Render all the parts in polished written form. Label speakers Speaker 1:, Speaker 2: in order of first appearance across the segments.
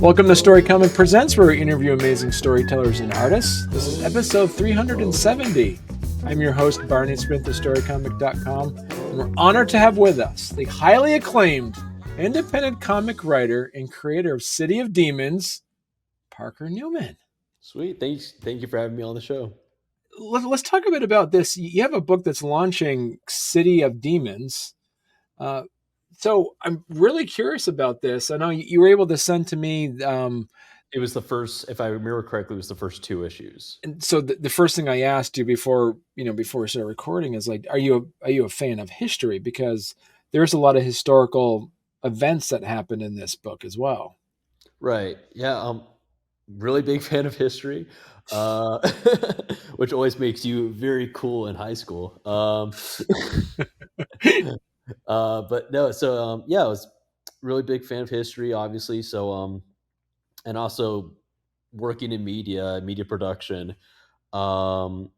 Speaker 1: Welcome to Storycomic Presents, where we interview amazing storytellers and artists. This is episode 370. I'm your host, Barney Smith of Storycomic.com, and we're honored to have with us the highly acclaimed independent comic writer and creator of City of Demons, Parker Newman.
Speaker 2: Sweet. Thanks. Thank you for having me on the show.
Speaker 1: Let's talk a bit about this. You have a book that's launching, City of Demons. So I'm really curious about this. I know you were able to send to me.
Speaker 2: It was the first, if I remember correctly, it was the first two issues.
Speaker 1: And so the first thing I asked you before we started recording is like, are you a fan of history? Because there's a lot of historical events that happen in this book as well.
Speaker 2: Right. Yeah. Really big fan of history, uh, which always makes you very cool in high school. But no, so yeah, I was really big fan of history, obviously. So and also working in media production. Um,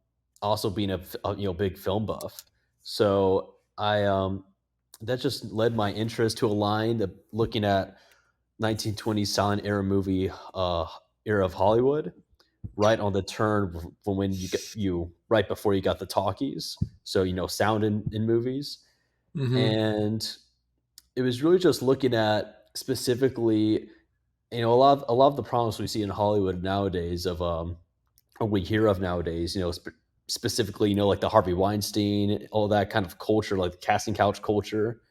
Speaker 2: also being a big film buff. So I that just led my interest to a line of looking at 1920s silent era movie era of Hollywood, right on the turn from when you right before you got the talkies. So sound in movies,
Speaker 1: Mm-hmm.
Speaker 2: and it was really just looking at specifically, a lot of the problems we see in Hollywood nowadays of or we hear of nowadays, specifically, like the Harvey Weinstein, all that kind of culture, like the casting couch culture.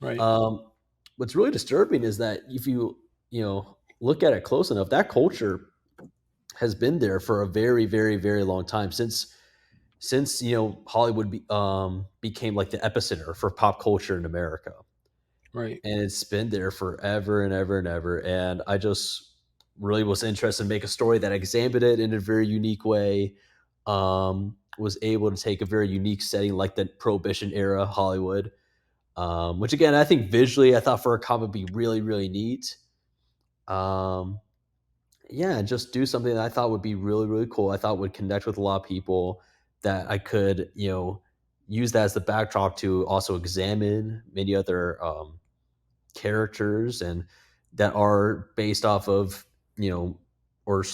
Speaker 1: Right.
Speaker 2: Um, what's really disturbing is that if you look at it close enough, that culture has been there for a very, very, very long time since Hollywood became like the epicenter for pop culture in America,
Speaker 1: Right.
Speaker 2: and it's been there forever and ever and ever. And I just really was interested in make a story that examined it in a very unique way. Was able to take a very unique setting like the Prohibition era Hollywood, which again I think visually I thought for a comic would be really really neat. Um, yeah, just do something that I thought would be really really cool. I thought would connect with a lot of people that I could use that as the backdrop to also examine many other characters and that are based off of or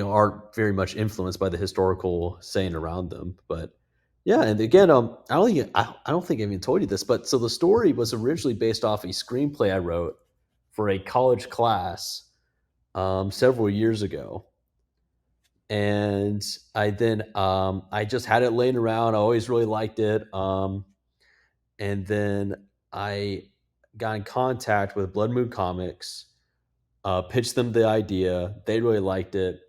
Speaker 2: are very much influenced by the historical saying around them. But yeah, and again, I don't think I even told you this, but so the story was originally based off a screenplay I wrote for a college class several years ago. And I just had it laying around. I always really liked it. And then I got in contact with Blood Moon Comics, pitched them the idea. They really liked it.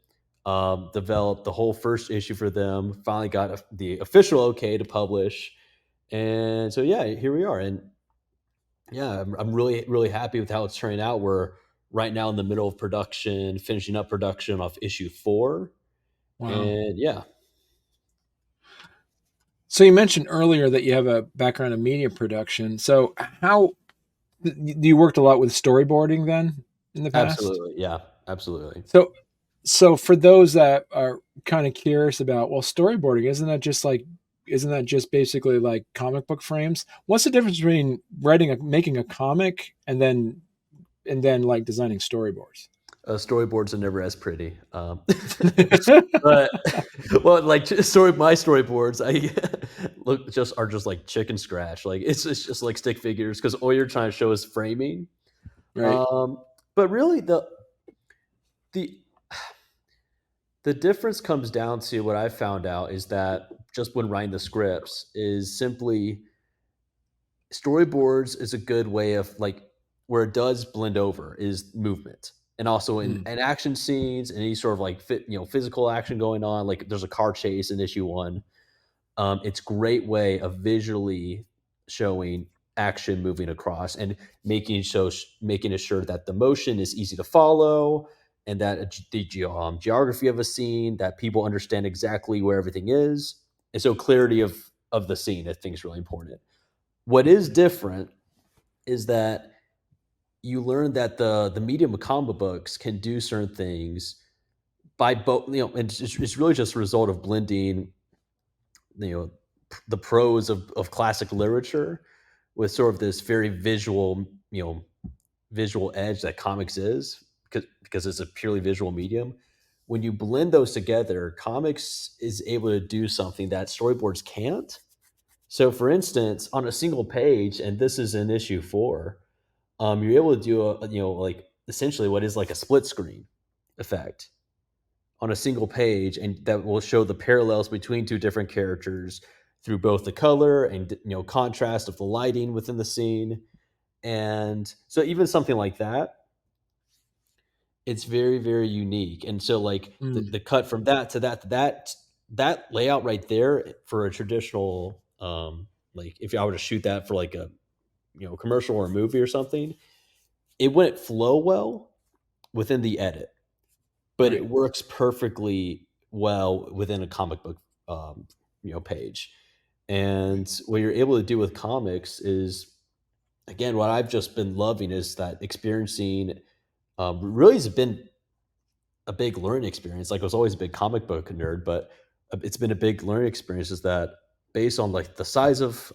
Speaker 2: Developed the whole first issue for them. Finally got the official okay to publish, and so yeah, here we are. And yeah, I'm really really happy with how it's turning out. We're right now in the middle of production, finishing up production of issue 4,
Speaker 1: Wow.
Speaker 2: and yeah,
Speaker 1: So you mentioned earlier that you have a background in media production. So how you worked a lot with storyboarding then in the past?
Speaker 2: absolutely, yeah, absolutely.
Speaker 1: So for those that are kind of curious about, well, storyboarding, isn't that just basically like comic book frames? What's the difference between making a comic and then like designing storyboards?
Speaker 2: Storyboards are never as pretty. But well, like my storyboards, I look just are just like chicken scratch. Like it's just like stick figures because all you're trying to show is framing.
Speaker 1: Right.
Speaker 2: Um, but really, the the difference comes down to what I found out is that just when writing the scripts is simply storyboards is a good way of like where it does blend over is movement, and also in,
Speaker 1: Mm.
Speaker 2: in action scenes and any sort of like physical action going on, like there's a car chase in issue 1. It's great way of visually showing action moving across and making it sure that the motion is easy to follow, and that geography of a scene, that people understand exactly where everything is, and so clarity of the scene I think is really important. What is different is that you learn that the medium of comic books can do certain things by both, and it's really just a result of blending, you know, the prose of classic literature with sort of this very visual, visual edge that comics is. because it's a purely visual medium. When you blend those together, comics is able to do something that storyboards can't. So, for instance, on a single page, and this is in issue 4, you're able to do like essentially what is like a split screen effect on a single page, and that will show the parallels between two different characters through both the color and contrast of the lighting within the scene. And so even something like that, it's very, very unique. And so like
Speaker 1: Mm.
Speaker 2: the cut from that to that to that layout right there for a traditional like if I were to shoot that for like a commercial or a movie or something, it wouldn't flow well within the edit, but
Speaker 1: Right.
Speaker 2: it works perfectly well within a comic book page. And what you're able to do with comics is, again, what I've just been loving is that experiencing really has been a big learning experience. Like I was always a big comic book nerd, but it's been a big learning experience. Is that based on like the size of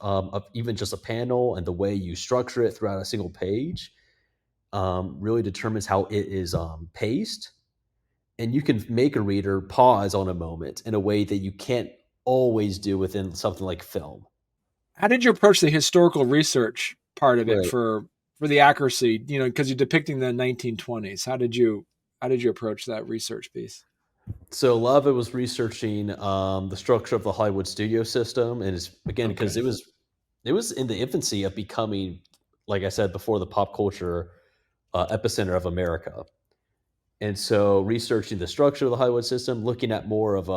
Speaker 2: even just a panel and the way you structure it throughout a single page, really determines how it is paced, and you can make a reader pause on a moment in a way that you can't always do within something like film.
Speaker 1: How did you approach the historical research part of it
Speaker 2: Right.
Speaker 1: for the accuracy? Because you're depicting the 1920s. How did you approach that research piece?
Speaker 2: So a lot of it was researching the structure of the Hollywood studio system, and it's again because
Speaker 1: Okay.
Speaker 2: it was in the infancy of becoming, like I said before, the pop culture epicenter of America. And so researching the structure of the Hollywood system, looking at more of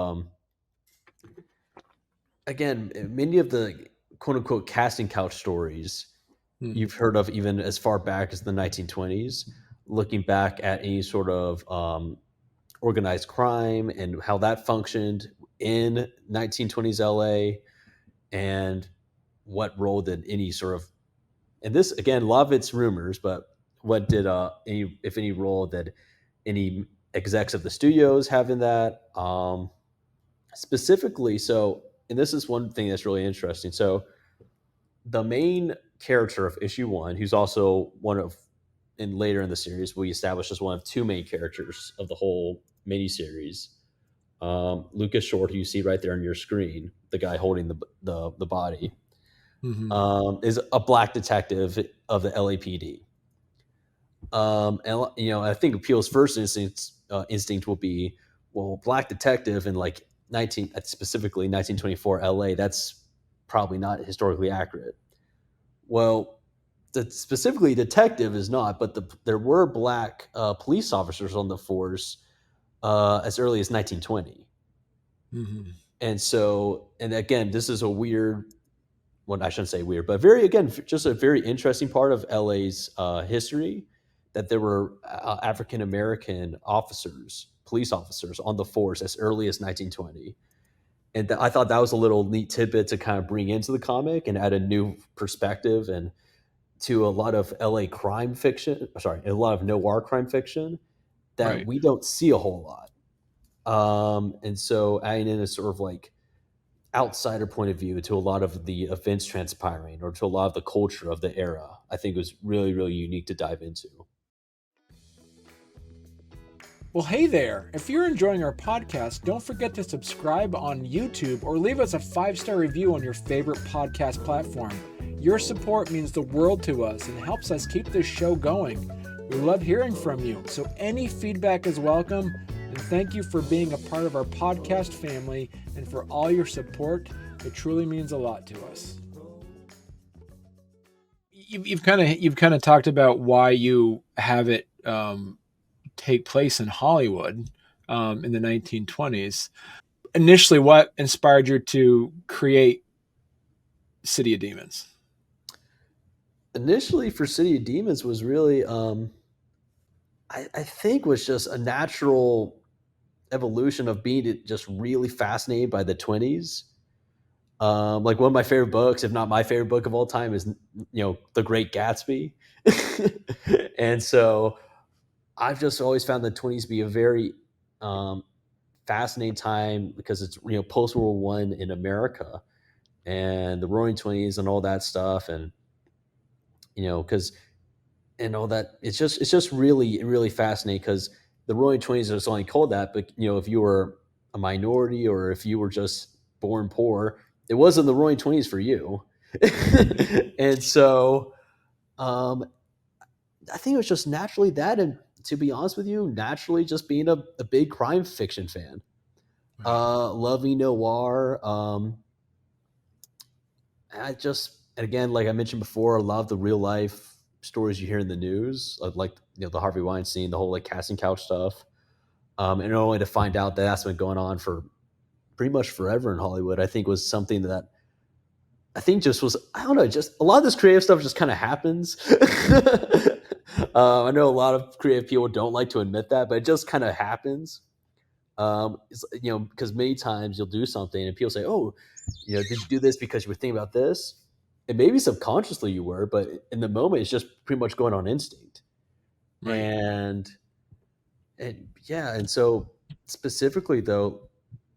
Speaker 2: again many of the quote unquote casting couch stories
Speaker 1: Hmm.
Speaker 2: you've heard of even as far back as the 1920s, looking back at any sort of organized crime and how that functioned in 1920s LA, and what role did any sort of, and this again, a lot of it's rumors, but what did any, if any, role did any execs of the studios have in that specifically? So, and this is one thing that's really interesting. So the main character of issue 1, who's also one of, and later in the series we established as one of 2 main characters of the whole miniseries, Lucas Short, who you see right there on your screen, the guy holding the body,
Speaker 1: Hmm.
Speaker 2: is a black detective of the LAPD. And I think Peele's first instinct will be, well, black detective in like 19, specifically 1924 LA. That's probably not historically accurate. Well, specifically detective is not, but there were black police officers on the force as early as 1920.
Speaker 1: Hmm.
Speaker 2: And so, and again, this is a weird, well, I shouldn't say weird, but very, again, just a very interesting part of LA's history, that there were African American officers, police officers on the force as early as 1920. And I thought that was a little neat tidbit to kind of bring into the comic and add a new perspective and to a lot of LA crime fiction, sorry, a lot of noir crime fiction that
Speaker 1: Right.
Speaker 2: we don't see a whole lot. And so adding in a sort of like outsider point of view to a lot of the events transpiring or to a lot of the culture of the era, I think was really, really unique to dive into.
Speaker 1: Well, hey there. If you're enjoying our podcast, don't forget to subscribe on YouTube or leave us a 5-star review on your favorite podcast platform. Your support means the world to us and helps us keep this show going. We love hearing from you, so any feedback is welcome. And thank you for being a part of our podcast family and for all your support. It truly means a lot to us. You've kind of talked about why you have it take place in Hollywood in the 1920s. Initially, what inspired you to create City of Demons?
Speaker 2: Initially, for City of Demons was really, I think, was just a natural evolution of being just really fascinated by the 20s. Like one of my favorite books, if not my favorite book of all time, is The Great Gatsby, and so I've just always found the 20s be a very um, fascinating time because it's post World War I in America and the Roaring Twenties and all that stuff, and because and all that. It's just really really fascinating because the Roaring Twenties is only called that, but if you were a minority or if you were just born poor, it wasn't the Roaring Twenties for you. And so um, I think it was just naturally that, and to be honest with you, naturally just being a big crime fiction fan,
Speaker 1: Right.
Speaker 2: loving noir. And again, like I mentioned before, a lot of the real life stories you hear in the news, like the Harvey Weinstein, the whole like casting couch stuff, and only to find out that that's been going on for pretty much forever in Hollywood, I think was something that I think just was, I don't know, just a lot of this creative stuff just kind of happens. I know a lot of creative people don't like to admit that, but it just kind of happens. Because many times you'll do something and people say, "Oh, did you do this because you were thinking about this?" And maybe subconsciously you were, but in the moment, it's just pretty much going on instinct.
Speaker 1: Right.
Speaker 2: And yeah, and so specifically though,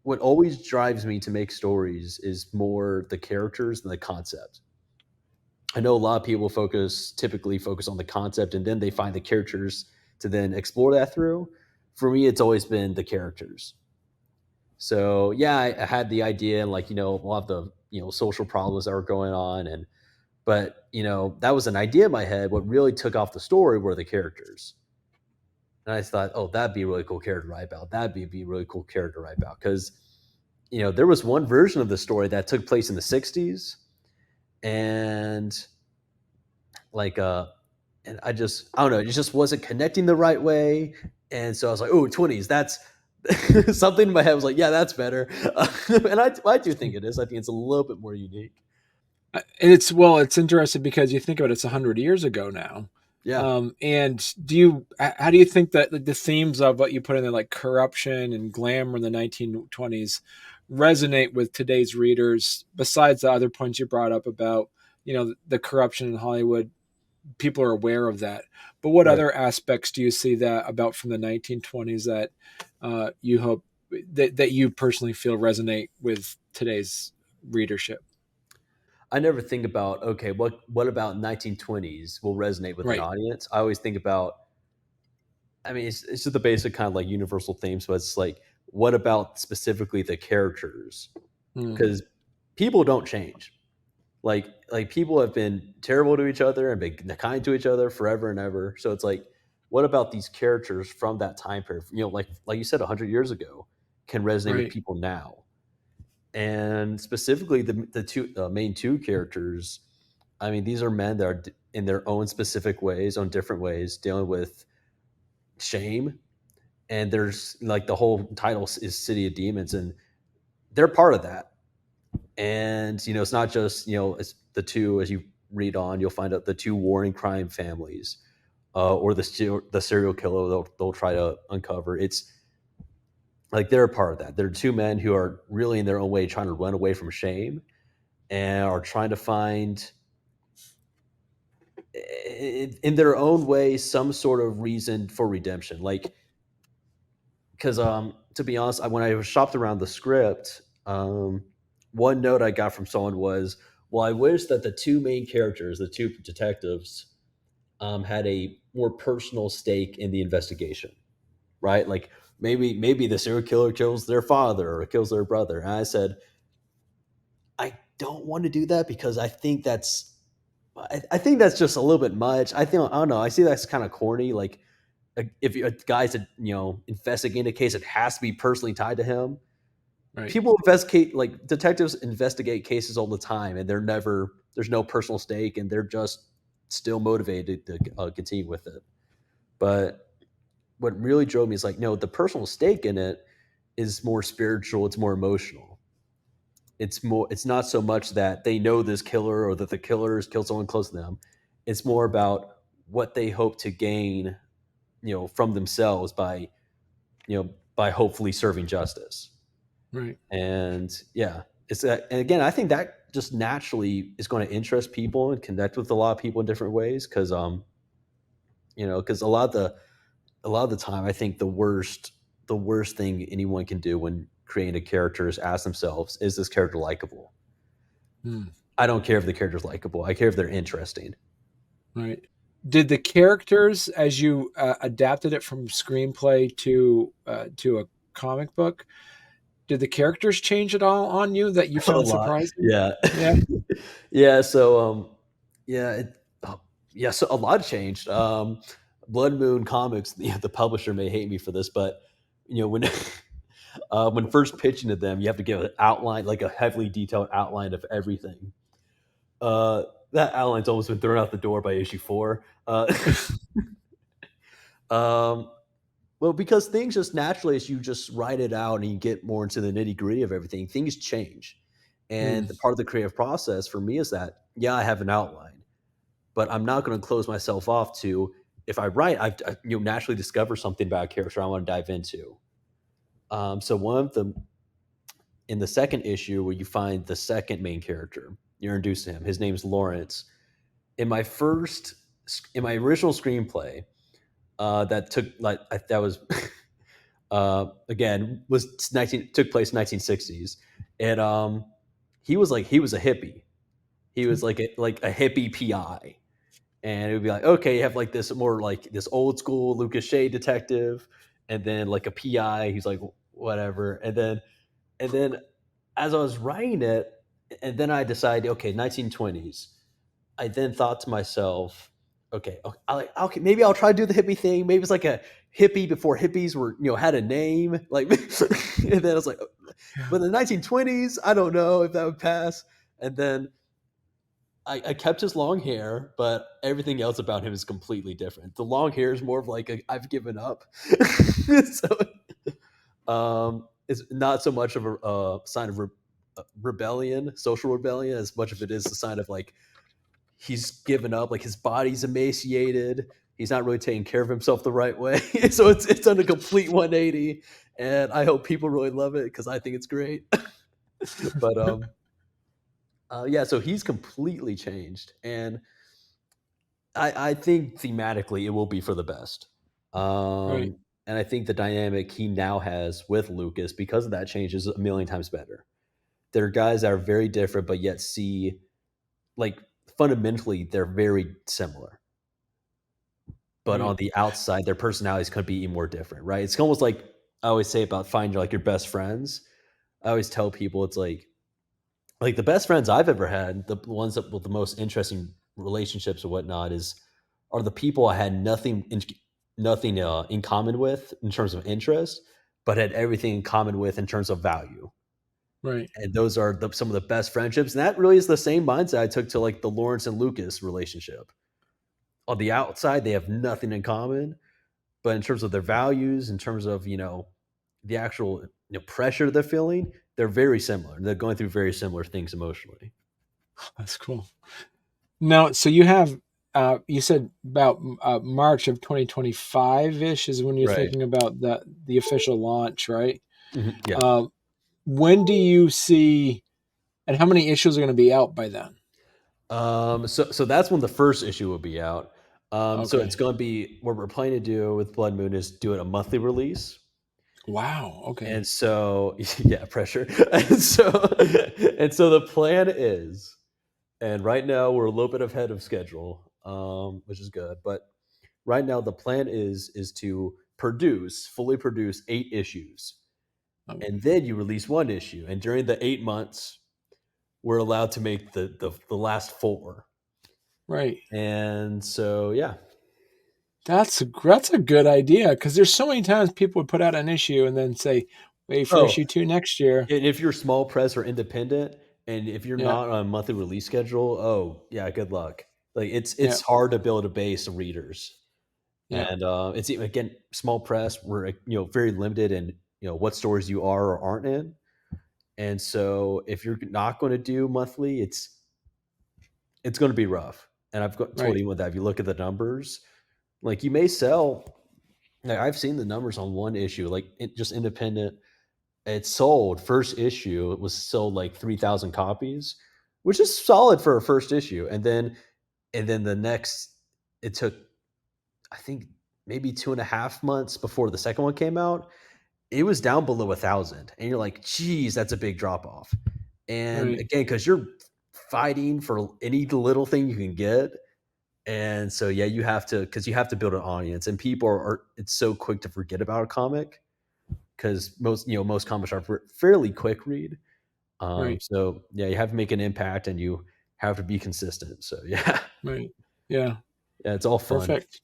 Speaker 2: what always drives me to make stories is more the characters than the concept. I know a lot of people typically focus on the concept and then they find the characters to then explore that through. For me, it's always been the characters. So yeah, I had the idea and like a lot of the social problems that were going on, and but that was an idea in my head. What really took off the story were the characters, and I thought, oh, that'd be a really cool character to write about. That'd be a really cool character to write about because there was one version of the story that took place in the '60s, and like and I don't know, it just wasn't connecting the right way, and so I was like, oh, '20s, that's something in my head was like, yeah, that's better. And I do think it is. I think it's a little bit more unique.
Speaker 1: And it's interesting because you think about it, it's 100 years ago now.
Speaker 2: Yeah.
Speaker 1: And how do you think that the themes of what you put in there, like corruption and glamour in the 1920s, resonate with today's readers? Besides the other points you brought up about the corruption in Hollywood, people are aware of that. But what
Speaker 2: Right.
Speaker 1: other aspects do you see that about from the 1920s that you hope that you personally feel resonate with today's readership?
Speaker 2: I never think about, okay, what about 1920s will resonate with an
Speaker 1: Right.
Speaker 2: audience. I always think about, I mean, it's just the basic kind of like universal themes, but it's like, what about specifically the characters?
Speaker 1: Mm,
Speaker 2: Because people don't change. Like people have been terrible to each other and been kind to each other forever and ever. So it's like, what about these characters from that time period? Like you said, 100 years ago, can resonate with
Speaker 1: right.
Speaker 2: people now. And specifically, the two main two characters. I mean, these are men that are in their own specific ways, on different ways, dealing with shame. And there's like the whole title is City of Demons, and they're part of that. And it's not just it's the two, as you read on, you'll find out the two warring crime families, or the serial killer they'll try to uncover. It's like they're a part of that. They're two men who are really in their own way trying to run away from shame and are trying to find in their own way some sort of reason for redemption. Like, because to be honest, when I shopped around the script, one note I got from someone was, well, I wish that the two main characters, the two detectives, had a more personal stake in the investigation, right? Like maybe the serial killer kills their father or kills their brother. And I said, I don't want to do that because I think that's just a little bit much. I don't know. I see that's kind of corny. Like if a guy's investigating a case, it has to be personally tied to him.
Speaker 1: Right.
Speaker 2: People investigate, like detectives investigate cases all the time, and there's no personal stake, and they're just still motivated to continue with it. But what really drove me is like, no, the personal stake in it is more spiritual. It's more emotional. It's not so much that they know this killer or that the killer has killed someone close to them. It's more about what they hope to gain, from themselves by hopefully serving justice.
Speaker 1: Right.
Speaker 2: And yeah, it's that. And again, I think that just naturally is going to interest people and connect with a lot of people in different ways because because a lot of the time I think the worst thing anyone can do when creating a character is ask themselves, is this character likable?
Speaker 1: Mm,
Speaker 2: I don't care if the character's likable. I care if they're interesting.
Speaker 1: right. did the characters, as you adapted it from screenplay to a comic book, did the characters change at all on you that you
Speaker 2: A
Speaker 1: found
Speaker 2: lot,
Speaker 1: surprising?
Speaker 2: yeah.
Speaker 1: Yeah.
Speaker 2: Yeah, so, yeah, yeah, so a lot changed. Blood Moon Comics, the publisher may hate me for this, but, when when first pitching to them, you have to give an outline, like a heavily detailed outline of everything. Uh, that outline's almost been thrown out the door by issue 4. Um, well, because things just naturally, as you just write it out and you get more into the nitty-gritty of everything, things change.
Speaker 1: Hmm.
Speaker 2: And the part of the creative process for me is that, yeah, I have an outline, but I'm not going to close myself off to if I write, naturally discover something about a character I want to dive into. So one of the in the second issue where you find the second main character, you're introduced to him. His name's Lawrence. In my first, in my original screenplay, that took like that was again was 19 took place in 1960s, and he was a hippie. He was like a hippie PI, and it would be like, okay, you have like this more like this old school Lucas Shade detective, and then like a PI. He's like whatever, and then as I was writing it, and then I decided, okay, 1920s. I then thought to myself, okay, okay, maybe I'll try to do the hippie thing. Maybe it's like a hippie before hippies were, had a name. Like, and then I was like,
Speaker 1: Yeah.
Speaker 2: but in the 1920s, I don't know if that would pass. And then I kept his long hair, but everything else about him is completely different. The long hair is more of like I've given up. So it's not so much of a sign of rebellion, social rebellion, as much of it is a sign of like he's given up, like his body's emaciated. He's not really taking care of himself the right way. So it's done a complete 180, and I hope people really love it because I think it's great. But yeah, so he's completely changed, and I think thematically it will be for the best.
Speaker 1: Right.
Speaker 2: And I think the dynamic he now has with Lucas because of that change is a million times better. There are guys that are very different, but yet see like fundamentally they're very similar. But on
Speaker 1: Right.
Speaker 2: the outside, their personalities could be even more different, right? It's almost like I always say about finding like your best friends. I always tell people it's like the best friends I've ever had, the ones that with the most interesting relationships or whatnot, is are the people I had nothing in common with in terms of interest, but had everything in common with in terms of value.
Speaker 1: Right.
Speaker 2: And those are some of the best friendships. And that really is the same mindset I took to like the Lawrence and Lucas relationship. On the outside, they have nothing in common, but in terms of their values, in terms of the actual pressure they're feeling, they're very similar. They're going through very similar things emotionally.
Speaker 1: That's cool. Now, so you have, you said about March of 2025 ish is when you're
Speaker 2: Right.
Speaker 1: thinking about the official launch, right?
Speaker 2: Yeah.
Speaker 1: Uh, when do you see, and how many issues are going to be out by then?
Speaker 2: So that's when the first issue will be out. So it's
Speaker 1: Okay.
Speaker 2: going to be what we're planning to do with Blood Moon is do it a monthly release.
Speaker 1: Wow. Okay.
Speaker 2: And so yeah, pressure. And so the plan is, and right now we're a little bit ahead of schedule, which is good. But right now the plan is to fully produce 8 issues,
Speaker 1: Okay.
Speaker 2: and then you release one issue. And during the 8 months, we're allowed to make the last four.
Speaker 1: Right.
Speaker 2: And so yeah.
Speaker 1: That's a good idea because there's so many times people would put out an issue and then say, "Wait for
Speaker 2: Oh,
Speaker 1: issue 2 next year."
Speaker 2: and if you're small press or independent, and if you're
Speaker 1: Yeah.
Speaker 2: not on a monthly release schedule, oh yeah, good luck. Like
Speaker 1: Yeah.
Speaker 2: it's hard to build a base of readers,
Speaker 1: Yeah.
Speaker 2: and it's again small press. We're very limited in what stories you are or aren't in, and so if you're not going to do monthly, it's going to be rough. And told
Speaker 1: Right.
Speaker 2: you that if you look at the numbers, like you may sell. Like I've seen the numbers on one issue, like just independent. It sold first issue. It was sold like 3,000 copies, which is solid for a first issue. And then the next, it took I think maybe 2.5 months before the second one came out. It was down below 1,000, and you're like, geez, that's a big drop off. And
Speaker 1: Right.
Speaker 2: again, because you're fighting for any little thing you can get, And so yeah, you have to, because you have to build an audience, and people are it's so quick to forget about a comic because most comics are fairly quick read.
Speaker 1: Right.
Speaker 2: So yeah, you have to make an impact, and you have to be consistent. So yeah,
Speaker 1: Right. Yeah.
Speaker 2: yeah, it's all fun.
Speaker 1: Perfect.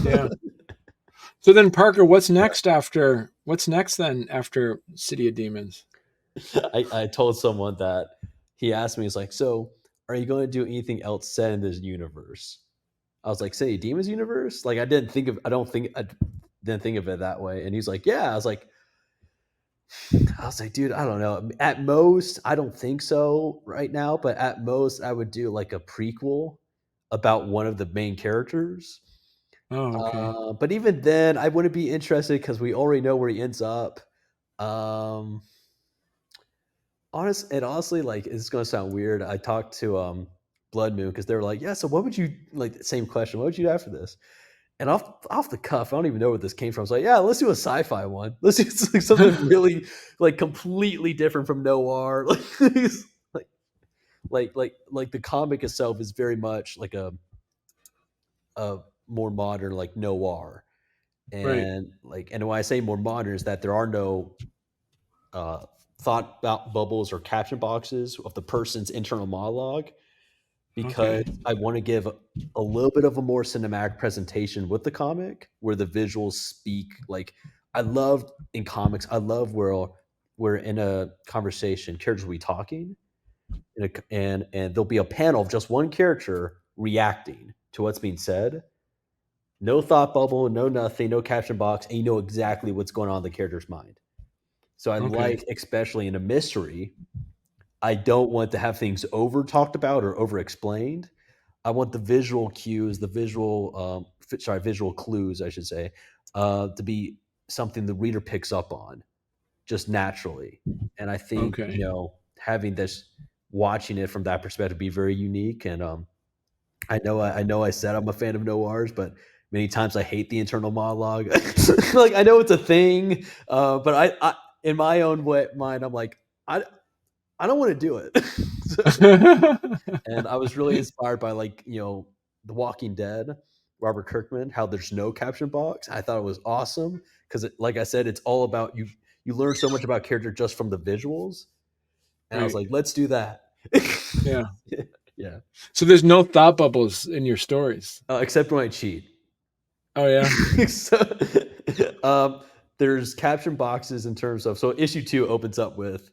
Speaker 1: Yeah. So then, Parker, what's next then after City of Demons?
Speaker 2: I told someone that, he asked me, he's like, so are you going to do anything else set in this universe? I was like, say Demons universe? Like I didn't think of it that way. And he's like, yeah. I was like, dude, I don't know. At most, I don't think so right now, but at most I would do like a prequel about one of the main characters.
Speaker 1: Oh, okay.
Speaker 2: But even then, I wouldn't be interested because we already know where he ends up. Um, honestly, like, it's gonna sound weird. I talked to Blood Moon because they were like, yeah. So what would you like? Same question. What would you do after this? And off the cuff, I don't even know where this came from. I was like, yeah, let's do a sci-fi one. Let's do like something really like completely different from noir. Like like the comic itself is very much like a more modern like noir.
Speaker 1: Right.
Speaker 2: And when I say more modern is that there are no uh, thought bubbles or caption boxes of the person's internal monologue, because
Speaker 1: Okay.
Speaker 2: I want to give a little bit of a more cinematic presentation with the comic where the visuals speak. Like, I love in comics, I love where we're in a conversation, characters will be talking, and there'll be a panel of just one character reacting to what's being said. No thought bubble, no nothing, no caption box, and you know exactly what's going on in the character's mind. So I
Speaker 1: Okay.
Speaker 2: like, especially in a mystery, I don't want to have things over talked about or over explained. I want the visual cues, the visual clues, I should say, to be something the reader picks up on just naturally. And I think,
Speaker 1: Okay.
Speaker 2: having this, watching it from that perspective, be very unique. And I know I said I'm a fan of noirs, but many times I hate the internal monologue. Like, I know it's a thing, but I in my own mind, I'm like, I I don't want to do it. And I was really inspired by, like, The Walking Dead, Robert Kirkman, how there's no caption box. I thought it was awesome because, like I said, it's all about you. You learn so much about character just from the visuals, and I was
Speaker 1: Right.
Speaker 2: like, let's do that.
Speaker 1: Yeah.
Speaker 2: Yeah,
Speaker 1: So there's no thought bubbles in your stories.
Speaker 2: except when I cheat.
Speaker 1: Oh yeah.
Speaker 2: So, um, there's caption boxes in terms of, so issue 2 opens up with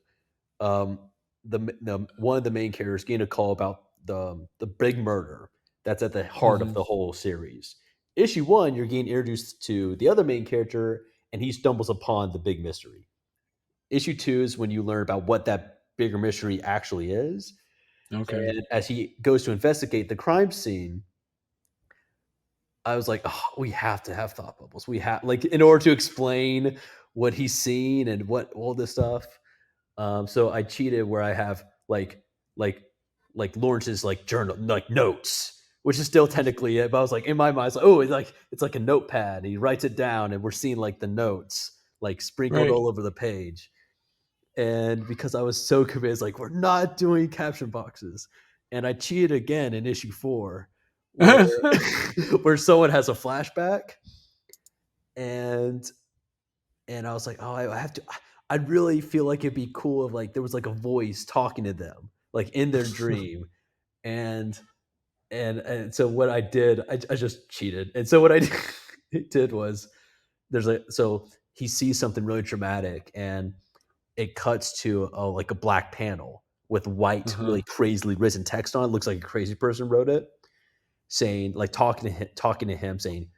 Speaker 2: um, the one of the main characters getting a call about the big murder that's at the heart of
Speaker 1: Hmm.
Speaker 2: the whole series. Issue 1, you're getting introduced to the other main character, and he stumbles upon the big mystery. Issue 2 is when you learn about what that bigger mystery actually is,
Speaker 1: Okay.
Speaker 2: and as he goes to investigate the crime scene, I was like, oh, we have to have thought bubbles. We have, like, in order to explain what he's seen and what all this stuff. So I cheated where I have like like Lawrence's like journal, like notes, which is still technically it. But I was like, in my mind, it's like, oh, it's like a notepad. He writes it down, and we're seeing like the notes like sprinkled
Speaker 1: Right.
Speaker 2: all over the page. And because I was so convinced, like, we're not doing caption boxes, and I cheated again in issue 4, where where someone has a flashback, and I was like, oh, I have to. I'd really feel like it'd be cool if, like, there was like a voice talking to them, like in their dream, and so what I did, I just cheated, and so what I did was, so he sees something really dramatic, and it cuts to like a black panel with white,
Speaker 1: Uh-huh.
Speaker 2: really crazily written text on it. Looks like a crazy person wrote it, saying, like, talking to him, saying,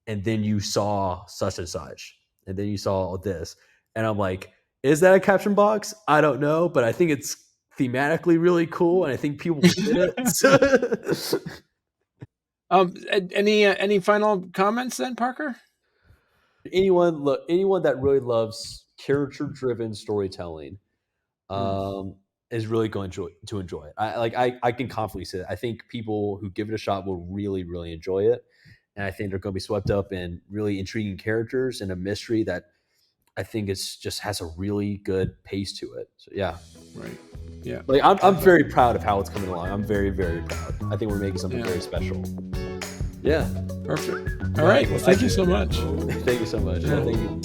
Speaker 2: and then you saw such and such, and then you saw this, and I'm like, is that a caption box? I don't know, but I think it's thematically really cool, and I think people will get it.
Speaker 1: Any final comments then, Parker?
Speaker 2: Anyone that really loves character driven storytelling,
Speaker 1: Hmm.
Speaker 2: um, is really going to enjoy it. I can confidently say that. I think people who give it a shot will really, really enjoy it, and I think they're going to be swept up in really intriguing characters and a mystery that I think it's just has a really good pace to it. So yeah,
Speaker 1: Right. Yeah.
Speaker 2: like, I'm
Speaker 1: Perfect.
Speaker 2: very proud of how it's coming along. I'm very, very proud. I think we're making something
Speaker 1: Yeah.
Speaker 2: very special. Yeah.
Speaker 1: Perfect. All right. Well, thank you so much.
Speaker 2: Thank you so much.
Speaker 1: Yeah.
Speaker 2: Thank you.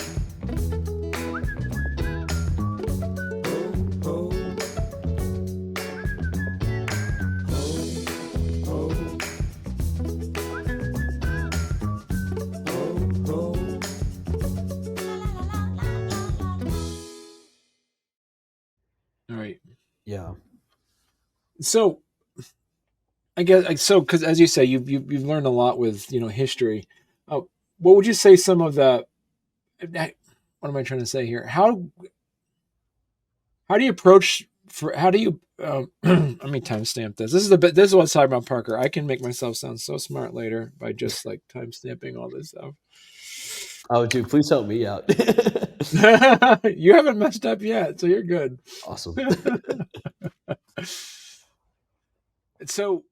Speaker 1: All right.
Speaker 2: Yeah.
Speaker 1: So I guess so because as you say, you've learned a lot with history. What would you say some of the what am I trying to say here? How do you approach how do you let me timestamp this. This is what's talking about Parker. I can make myself sound so smart later by just like timestamping all this stuff.
Speaker 2: Oh, dude, please help me out.
Speaker 1: You haven't messed up yet, so you're good.
Speaker 2: Awesome.
Speaker 1: So